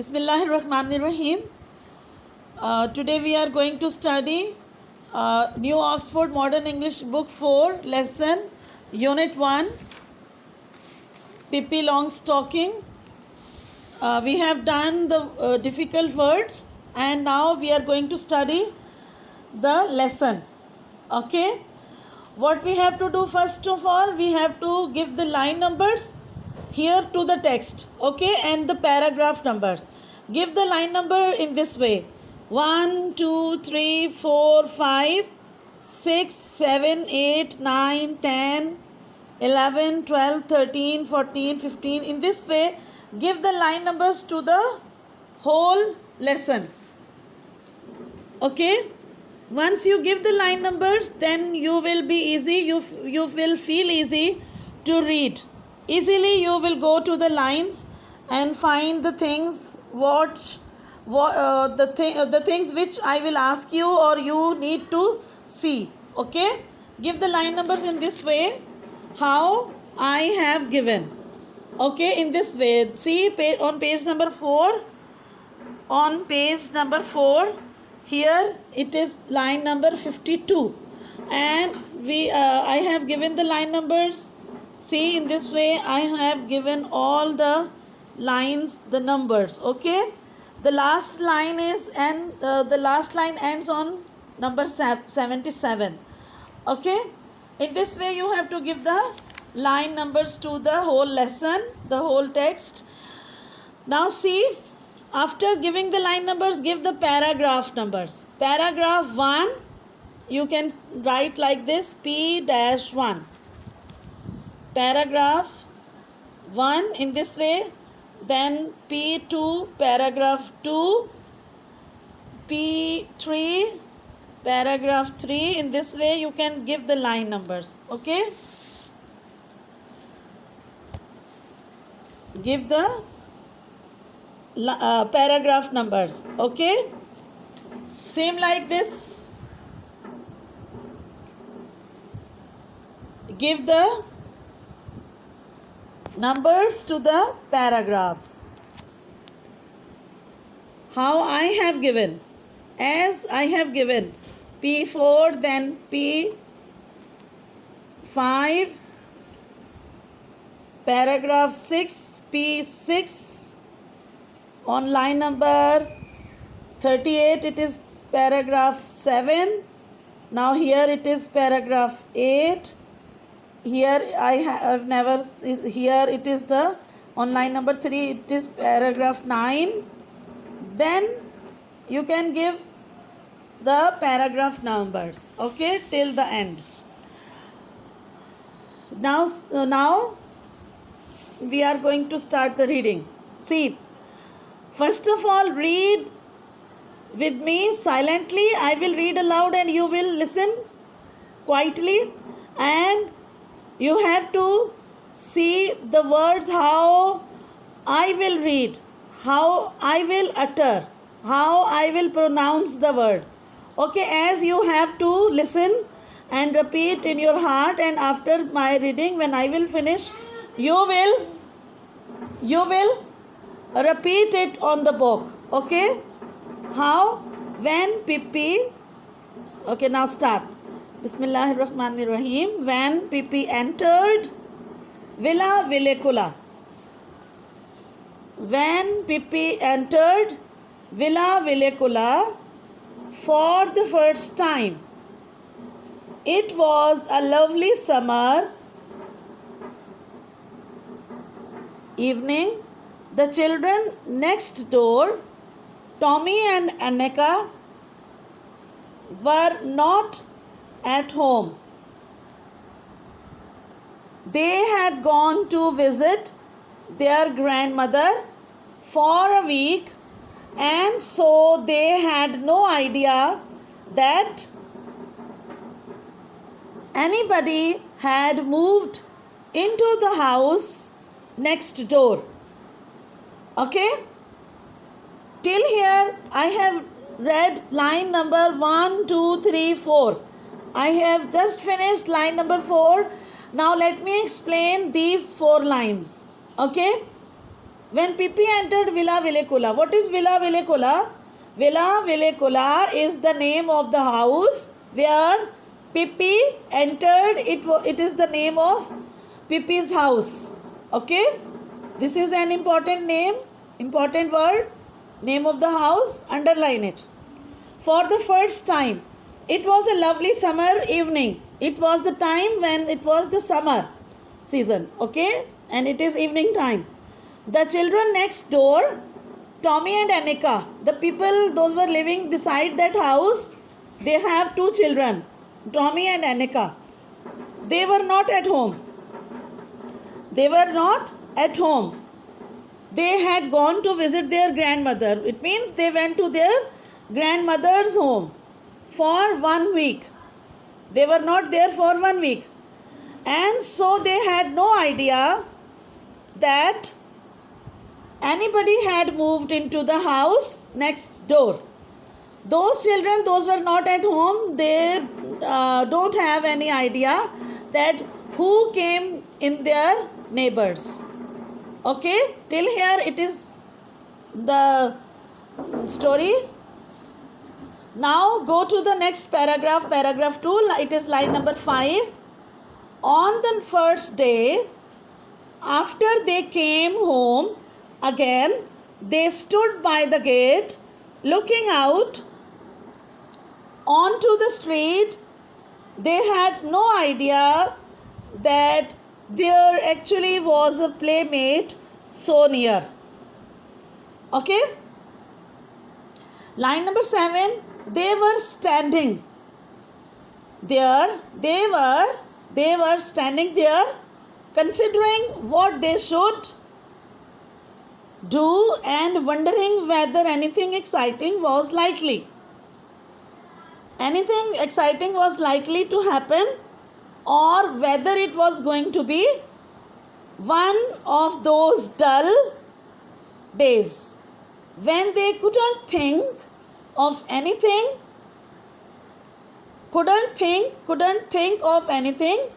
Bismillahirrahmanirrahim. Today we are going to study New Oxford Modern English Book 4, Lesson Unit 1, Pippi Longstocking. We have done the difficult words and now we are going to study the lesson. Okay. What we have to do first of all, we have to give the line numbers here to the text, okay, and the paragraph numbers. Give the line number in this way: 1, 2, 3, 4, 5, 6, 7, 8, 9, 10, 11, 12, 13, 14, 15. In this way, give the line numbers to the whole lesson, okay. Once you give the line numbers, then you will be easy, you will feel easy to read. Easily you will go to the lines and find the things, the things which I will ask you or you need to see, okay. Give the line numbers in this way, how I have given, okay, in this way. See on page number 4, here it is line number 52 and I have given the line numbers. See, in this way I have given all the lines the numbers, okay. The last line is the last line ends on number 77, okay. In this way you have to give the line numbers to the whole lesson, the whole text. Now see, after giving the line numbers, give the paragraph numbers. Paragraph 1, you can write like this, P-1. Paragraph 1 in this way, then P2, paragraph 2, P3, paragraph 3. In this way, you can give the line numbers, okay? Give the paragraph numbers, okay. Same like this, give the numbers to the paragraphs, how I have given, as I have given P4, then P5, paragraph 6, P6. On line number 38, it is paragraph 7. Now here it is paragraph 8. Here I have never, here it is the, on line number 3, it is paragraph 9. Then you can give the paragraph numbers, okay, till the end. Now we are going to start the reading. See, first of all, read with me silently. I will read aloud and you will listen quietly, and you have to see the words, how I will read, how I will utter, how I will pronounce the word, okay. As you have to listen and repeat in your heart, and after my reading, when I will finish, you will repeat it on the book, okay. How? When Pippi, okay, now start. Bismillahirrahmanirrahim. When Pippi entered Villa Villecula. When Pippi entered Villa Villecula for the first time, it was a lovely summer evening. The children next door, Tommy and Annika, were not at home. They had gone to visit their grandmother for a week, and so they had no idea that anybody had moved into the house next door, okay. Till here I have read line number 1, 2, 3, 4. I have just finished line number 4. Now let me explain these 4 lines, okay. When Pippi entered Villa Villicula, what is Villa Villicula? Villa Villicula is the name of the house where Pippi entered. It is the name of Pippi's house. Okay? This is an important name, important word, name of the house. Underline it. For the first time, it was a lovely summer evening. It was the time when it was the summer season. Okay? And it is evening time. The children next door, Tommy and Annika, the people, those were living beside that house, they have two children, Tommy and Annika. They were not at home. They were not at home. They had gone to visit their grandmother. It means they went to their grandmother's home for 1 week. They were not there for 1 week. And so they had no idea that anybody had moved into the house next door. Those children, those were not at home, they don't have any idea that who came in their neighbors. Okay, till here it is the story. Now go to the next paragraph, paragraph 2, it is line number 5. On the first day, after they came home, again, they stood by the gate, looking out onto the street. They had no idea that there actually was a playmate so near. Okay? Line number 7, they were standing there. They were standing there, considering what they should do and wondering whether anything exciting was likely. Anything exciting was likely to happen, or whether it was going to be one of those dull days when they couldn't think of anything, couldn't think of anything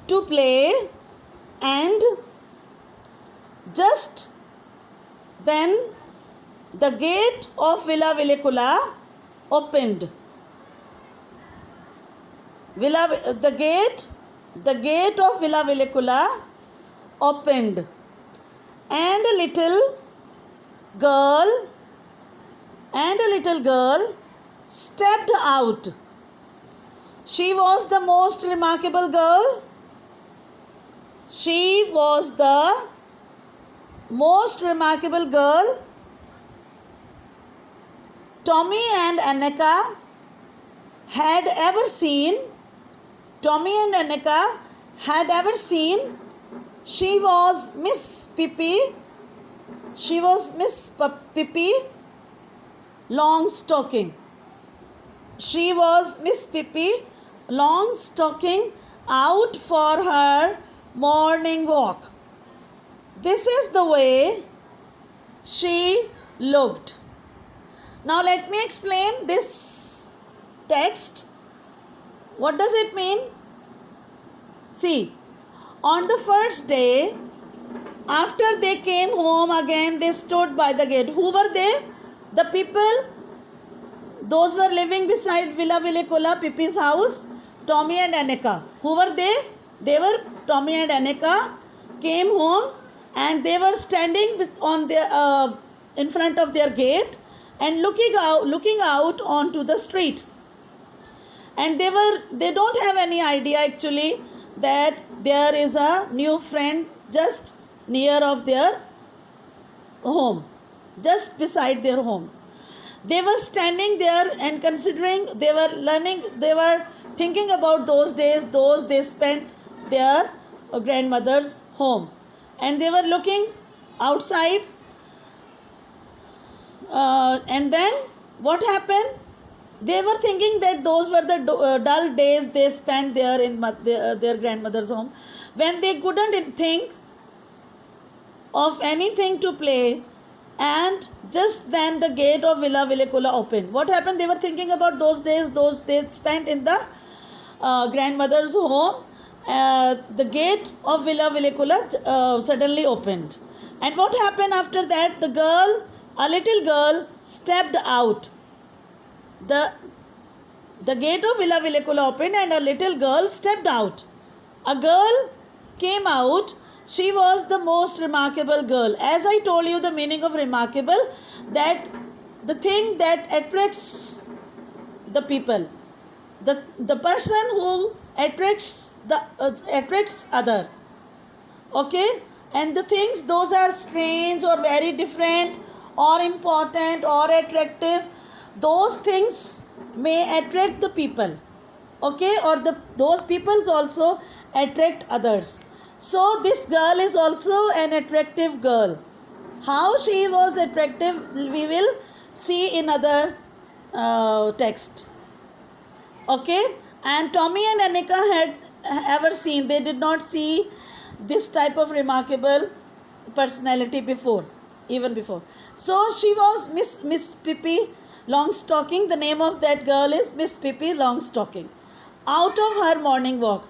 to play, and just then the gate of Villa Villicula opened. The gate of Villa Villicula opened, and a little girl stepped out. She was the most remarkable girl. She was the most remarkable girl Tommy and Annika had ever seen. She was Miss Pippi. She was Miss Pippi Longstocking. She was Miss Pippi Longstocking out for her morning walk. This is the way she looked. Now let me explain this text. What does it mean? See, on the first day, after they came home again, they stood by the gate. Who were they? The people, those were living beside Villa Villicula, Pippi's house, Tommy and Annika. Who were they? They were Tommy and Annika came home, and they were standing on their in front of their gate and looking out onto the street. And they don't have any idea actually that there is a new friend just near of their home, just beside their home. They were standing there and considering, they were thinking about those days, those they spent their grandmother's home. And they were looking outside, and then what happened? They were thinking that those were the dull days they spent there in their grandmother's home, when they couldn't think of anything to play. And just then the gate of Villa Villicula opened. What happened? They were thinking about those days, those they spent in the grandmother's home. The gate of Villa Villicula suddenly opened. And what happened after that? The girl, a little girl, stepped out. The gate of Villa Villicula opened and a little girl stepped out. A girl came out. She was the most remarkable girl. As I told you, the meaning of remarkable, that the thing that attracts the people, the person who attracts other. Okay, and the things, those are strange or very different or important or attractive, those things may attract the people. Okay, or those peoples also attract others. So this girl is also an attractive girl. How she was attractive, we will see in other text. Okay, and Tommy and Annika had ever seen, they did not see this type of remarkable personality before, even before. So she was Miss Pippi Longstocking. The name of that girl is Miss Pippi Longstocking. Out of her morning walk.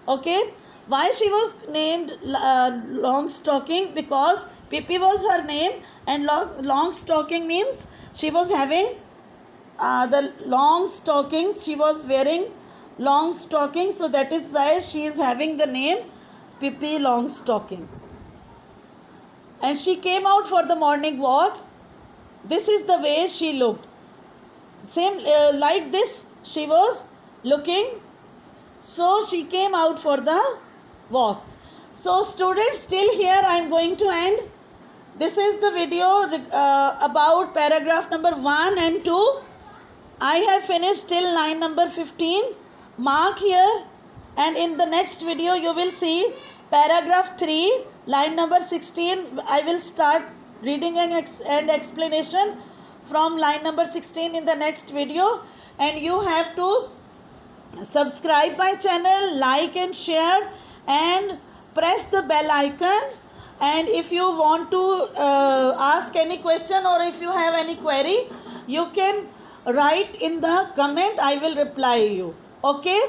Okay, why she was named Longstocking? Because Pippi was her name, and Longstocking means she was having the long stockings. She was wearing long stockings, so that is why she is having the name Pippi Longstocking. And she came out for the morning walk. This is the way she looked. Same like this she was looking. So she came out for the walk. So students, still here I am going to end. This is the video about paragraph number 1 and 2. I have finished till line number 15. Mark here, and in the next video you will see paragraph 3, line number 16. I will start reading and explanation from line number 16 in the next video, and you have to subscribe my channel, like and share, and press the bell icon. And if you want to ask any question, or if you have any query, you can write in the comment. I will reply you. Okay,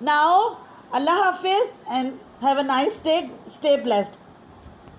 now Allah Hafiz and have a nice day. Stay blessed.